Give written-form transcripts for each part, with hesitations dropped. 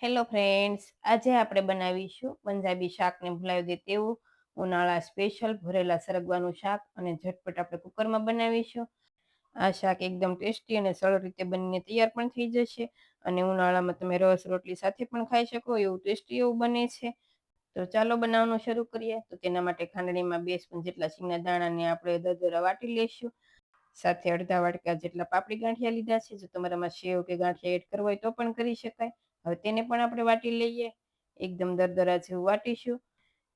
Hello friends, આજે આપણે બનાવીશું પંજાબી શાકને ભૂલાવી દે તેવું ઉનાળા સ્પેશિયલ ભરેલા સરગવાનું શાક અને ઝટપટ આપણે કુકરમાં બનાવીશું. આ શાક એકદમ ટેસ્ટી અને સરળ રીતે બનીને તૈયાર પણ થઈ જશે અને ઉનાળામાં તમે રસ રોટલી સાથે પણ ખાઈ શકો એવું ટેસ્ટી એવું બને છે. તો ચાલો બનાવવાનું શરૂ કરીએ. તો તેના માટે ખાંડણીમાં 2 સ્પૂન જેટલા સિંગના દાણાને આપણે દરદરા વાટી લઈશું. સાથે અડધા વાટકા જેટલા પાપડી ગાંઠિયા લીધા છે. જો તમારામાં સેવ કે ગાંઠિયા એડ કરવા હોય તો પણ કરી શકાય. હવે તેને પણ આપણે વાટી લઈએ. એકદમ દરદરા જેવું વાટીશું.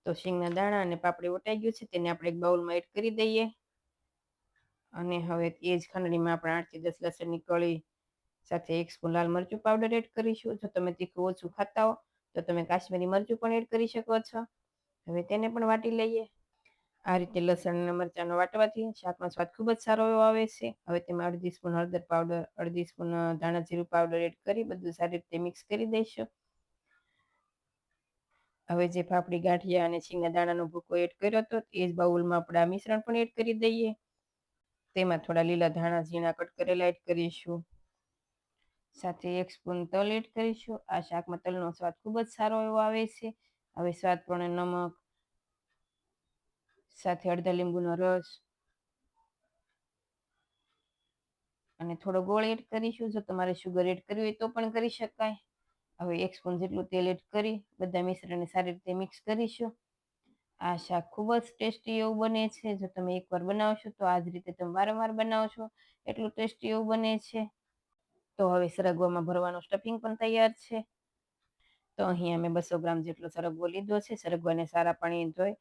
તો સિંગના દાણા અને પાપડી વટાઈ ગયું છે, તેને આપણે એક બાઉલમાં એડ કરી દઈએ. અને હવે એ જ ખાંડણીમાં આપણે 8 થી 10 લસણની કળી સાથે 1 સ્પૂન લાલ મરચું પાવડર એડ કરીશું. જો તમે તીખું ઓછું ખાતા હો તો તમે કાશ્મીરી મરચું પણ એડ કરી શકો છો. હવે તેને પણ વાટી લઈએ. આ રીતે લસણ અને મરચાંનો વાટવાથી શાકનો સ્વાદ ખૂબ જ સારો એવો આવે છે. હવે તેમાં અડધી સ્પૂન હળદર પાવડર, અડધી સ્પૂન ધાણા જીરું પાવડર એડ કરી બધું સારી રીતે મિક્સ કરી દઈશું. હવે જે પાપડી ગાંઠિયા અને સિંગના દાણાનો ભૂકો એડ કર્યો હતો એ જ બાઉલમાં આપણે આ મિશ્રણ પણ એડ કરી દઈએ. તેમાં થોડા લીલા ધાણા ઝીણા કટ કરેલા એડ કરીશું. સાથે 1 સ્પૂન તલ એડ કરીશું. આ શાકમાં તલનો સ્વાદ ખૂબ જ સારો એવો આવે છે. હવે સ્વાદ પ્રમાણે નમક, સાથે અડધા લીંબુનો રસ અને થોડો ગોળ એડ કરીશું. જો તમારે શુગર એડ કરવી હોય તો પણ કરી શકાય. હવે 1 સ્પૂન જેટલું તેલ એડ કરી બધા મિશ્રણને સારી રીતે મિક્સ કરીશું. આ શાક ખૂબ જ ટેસ્ટી એવું બને છે. જો તમે એકવાર બનાવશો તો આ જ રીતે તમે વારંવાર બનાવશો એટલું ટેસ્ટી એવું બને છે. તો હવે સરગવામાં ભરવાનું સ્ટફિંગ પણ તૈયાર છે. તો અહીં અમે 200 ગ્રામ જેટલો સરગવો લીધો છે. સરગવાને સારા પાણી ધોઈ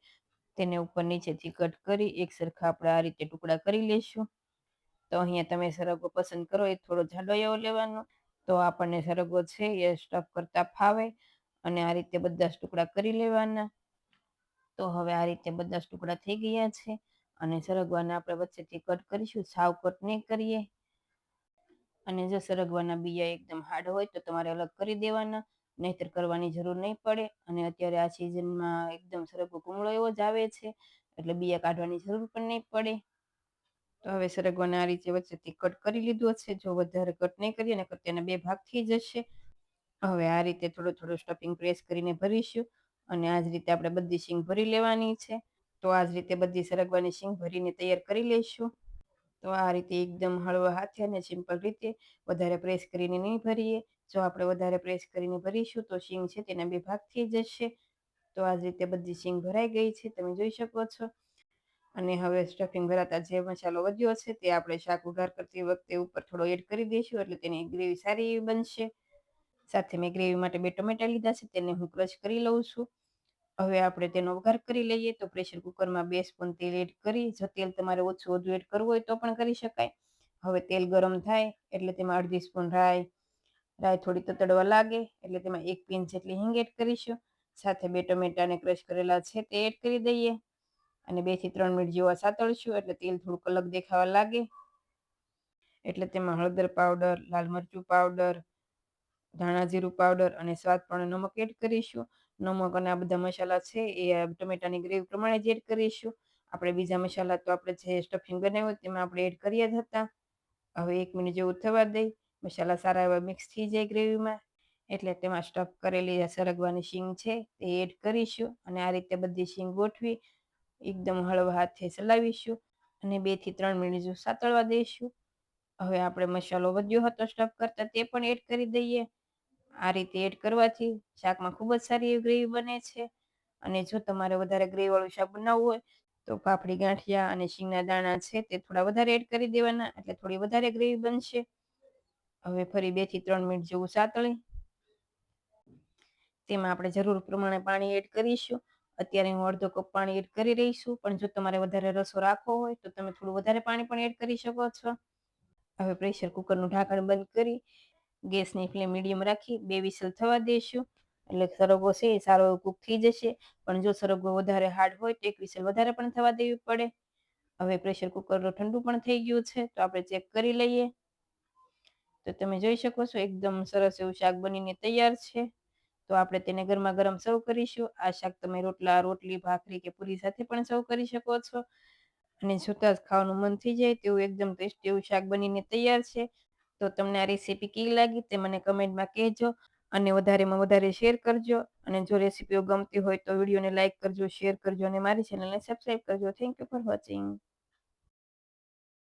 તેને ઉપર નીચેથી કટ કરી એક સરખા આપણે આ રીતે ટુકડા કરી લઈશું. તો અહીંયા તમે સરગવો પસંદ કરો એ થોડો જાડો એવો લેવાનો, તો આપણને સરગવો છે એ સ્ટફ કરતા ફાવે. અને આ રીતે બધા જ ટુકડા કરી લેવાના. તો હવે આ રીતે બધા જ ટુકડા થઈ ગયા છે અને સરગવાને આપણે વચ્ચેથી કટ કરીશું, સાવ કટ નહીં કરીએ. અને જો સરગવાના બીયા એકદમ હાર્ડ હોય તો તમારે અલગ કરી દેવાના, નહીતર કરવાની જરૂર નહીં પડે. અને અત્યારે આ સિઝનમાં એકદમ સરગવો કુમળો એવો જ આવે છે એટલે બીયા કાઢવાની જરૂર પણ નહીં પડે. તો હવે સરગવાને આ રીતે વચ્ચેથી કટ કરી લીધો છે. જો વધારે કટ નહીં કરીએ ને તેના 2 ભાગ થઈ જશે. હવે આ રીતે થોડો થોડો સ્ટફિંગ પ્રેસ કરીને ભરીશું અને આ જ રીતે આપણે બધી શીંગ ભરી લેવાની છે. તો આ જ રીતે બધી સરગવાની શીંગ ભરીને તૈયાર કરી લઈશું. તો આ રીતે એકદમ હળવા હાથે અને સિમ્પલ રીતે, વધારે પ્રેસ કરીને નહીં ભરીએ. જો આપણે વધારે પ્રેસ કરીને ભરીશું તો શીંગ છે તેના 2 ભાગ થઈ જશે. તો આ જ રીતે બધી શીંગ ભરાઈ ગઈ છે, તમે જોઈ શકો છો. અને હવે સ્ટફિંગ ભરાતા જે મસાલો વધ્યો છે તે આપણે શાક વઘાર કરતી વખતે ઉપર થોડો એડ કરી દઈશું એટલે તેની ગ્રેવી સારી એવી બનશે. સાથે મેં ગ્રેવી માટે 2 ટમેટા લીધા છે, તેને હું ક્રશ કરી લઉં છું. હવે આપણે તેનો વઘાર કરી લઈએ. તો પ્રેશર કુકરમાં 2 સ્પૂન તેલ એડ કરી, જો તેલ તમારે ઓછું વધુ એડ કરવું હોય તો પણ કરી શકાય. હવે તેલ ગરમ થાય એટલે તેમાં અડધી સ્પૂન રાઈ થોડી તતડવા લાગે એટલે તેમાં 1 પિંચ જેટલી હિંગ એડ કરીશું. સાથે 2 ટમેટાને ક્રશ કરેલા છે તે એડ કરી દઈએ અને 2 થી 3 મિનિટ જેવા સાતળશું એટલે તેલ થોડુંક અલગ દેખાવા લાગે એટલે તેમાં હળદર પાવડર, લાલ મરચું પાવડર, ધાણા જીરું પાવડર અને સ્વાદ પ્રમાણે નમક એડ કરીશું. નમક અને આ બધા મસાલા છે એ ટમેટાની ગ્રેવી પ્રમાણે જ એડ કરીશું. આપણે બીજા મસાલા તો આપણે જે સ્ટફિંગ બનાવ્યું તેમાં આપણે એડ કર્યા જ હતા. હવે 1 મિનિટ જેવું થવા દઈ. મસાલા સારા એવા મિક્સ થઈ જાય ગ્રેવીમાં એટલે તેમાં સ્ટફ કરેલી સરગવાની શીંગ છે તે એડ કરીશું અને આ રીતે બધી શીંગ ગોઠવી એકદમ હળવા હાથે ચલાવીશું અને 2 થી 3 મિનિટ જેવું સાતળવા દઈશું. હવે આપણે મસાલો વધ્યો હતો સ્ટફ કરતા તે પણ એડ કરી દઈએ. આ રીતે એડ કરવાથી શાકમાં ખૂબ જ સારી એવી ગ્રેવી બને છે. અને જો તમારે વધારે ગ્રેવીવાળું શાક બનાવવું હોય તો પાપડી ગાંઠિયા અને શીંગના દાણા છે તે થોડા વધારે એડ કરી દેવાના એટલે થોડી વધારે ગ્રેવી બનશે. હવે ફરી 2 થી 3 મિનિટ જેવું સાતળી તેમાં આપણે જરૂર પ્રમાણે પાણી એડ કરીશું. અત્યારે હું અડધો કપ પાણી એડ કરી રહી છું, પણ જો તમારે વધારે રસો રાખવો હોય તો તમે થોડું વધારે પાણી પણ એડ કરી શકો છો. હવે પ્રેશર કુકરનું ઢાંકણ બંધ કરી ગેસની ફ્લેમ મીડિયમ રાખી 2 વિસલ થવા દઈશું એટલે સરગવો છે એ સારો કૂક થઈ જશે. પણ જો સરગવો વધારે હાર્ડ હોય તો 1 વિસલ વધારે પણ થવા દેવી પડે. હવે પ્રેશર કુકર ઠંડુ પણ થઈ ગયું છે તો આપણે ચેક કરી લઈએ. તો તમે જોઈ શકો છો એકદમ સરસ એવું શાક બનીને તૈયાર છે. તો આપણે તેને ગરમા ગરમ સર્વ કરીશું. આ શાક તમે રોટલા, રોટલી, ભાખરી કે પૂરી સાથે પણ સર્વ કરી શકો છો. અને જોતા જ ખાવાનું મન થઈ જાય તેવું એકદમ ટેસ્ટી એવું શાક બનીને તૈયાર છે. તો તમને આ રેસીપી કેવી લાગી તે મને કમેન્ટમાં કહેજો અને વધારેમાં વધારે શેર કરજો અને જો રેસીપીઓ ગમતી હોય તો વિડીયોને લાઇક કરજો, શેર કરજો અને મારી ચેનલને સબસ્ક્રાઈબ કરજો. Thank you for watching.